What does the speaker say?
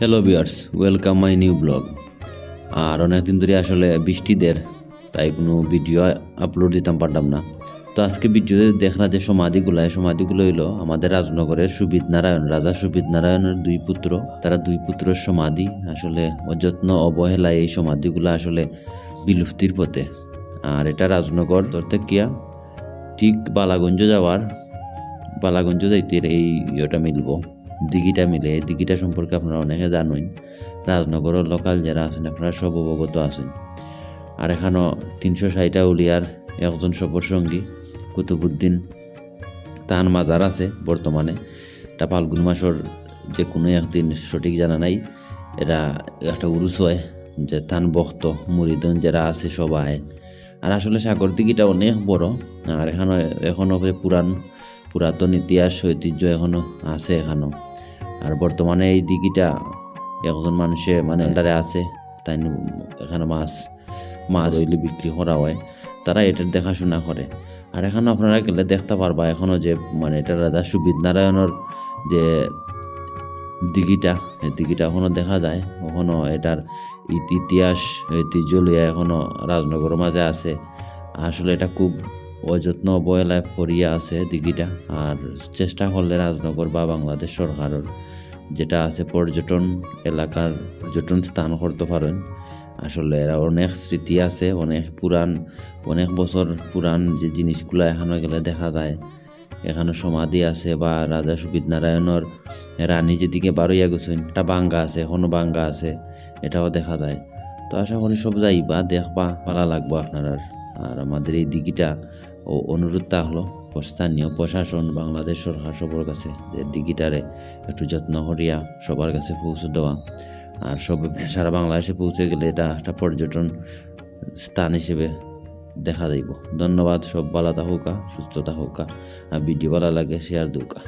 Hello viewers, welcome my new blog. আর অনেকদিন ধরে আসলে বৃষ্টিদের তাই কোনো ভিডিও আপলোড দিতাম পারতাম না। তো আজকে ভিডিওতে দেখলাম যে সমাধিগুলো হইলো আমাদের রাজনগরের সুবিদ নারায়ণ, রাজা সুবিদ নারায়ণের দুই পুত্র। তারা দুই পুত্রের সমাধি আসলে অযত্ন অবহেলায় এই সমাধিগুলো আসলে বিলুপ্তির পথে। আর এটা রাজনগর ধরতে কিয়া ঠিক বালাগঞ্জ যাইতে এই ইয়েটা মিলবো, দিঘিটা মিলে। এই দিঘিটা সম্পর্কে আপনারা অনেকে জানেন, রাজনগরের লোকাল যারা আছেন আপনারা সব অবগত আছেন। আর এখানেও 360 উলিয়ার একজন সফর সঙ্গী কুতুবুদ্দিন তান মাজার আছে বর্তমানে। এটা ফাল্গুন মাসের যে কোনো একদিন, সঠিক জানা নাই, এটা একটা উরুস হয় যে তান ভক্ত মুরিদন যারা আছে সবাই। আর আসলে সাগর দিঘিটা অনেক বড়। আর এখনও পুরাতন ইতিহাস ঐতিহ্য এখনো আছে এখানেও। আর বর্তমানে এই দিঘিটা একজন মানুষে আন্ডারে আছে, তাই এখানে মাছ হইলে বিক্রি করা হয়, তারা এটার দেখাশোনা করে। আর এখানে আপনারা গেলে দেখতে পারবা এখনো যে এটা রাজা সুবিদ নারায়ণের যে দিঘিটা, এই দিঘিটা এখনো দেখা যায়। এখনো এটার ইতিহাস ঐতিহ্য লইয়া এখনো রাজনগরের মাঝে আছে। আসলে এটা খুব অযত্ন অবহেলায় পড়িয়া আছে দিঘিটা। আর চেষ্টা করলে রাজনগর বা বাংলাদেশ সরকারের যেটা আছে পর্যটন এলাকার পর্যটন স্থান করতে পারেন। আসলে এরা অনেক স্মৃতি আছে, অনেক বছর পুরান যে জিনিসগুলো এখানে গেলে দেখা যায়। এখানে সমাধি আছে বা রাজা সুবিদ নারায়ণের রানী যেদিকে বারইয়া গেছেন এটা বাঙ্গা আছে, এখনো বাঙ্গা আছে, এটাও দেখা যায়। তো আশা করি সব যাইবা, দেখবা, ভালো লাগবো আপনার। আর আমাদের এই দিঘিটা অনুরোধ হলো স্থানীয় প্রশাসন, বাংলাদেশ সরকার সবার কাছে যে দিঘিটারে একটু যত্ন করিয়া সবার কাছে পৌঁছে দেওয়া। আর সারা বাংলাদেশে পৌঁছে গেলে এটা একটা পর্যটন স্থান হিসেবে দেখা যাইব। ধন্যবাদ। সব ভালো থাকুকা, সুস্থ থাকুকা। আর ভিডিও ভালো লাগে শেয়ার দুকা।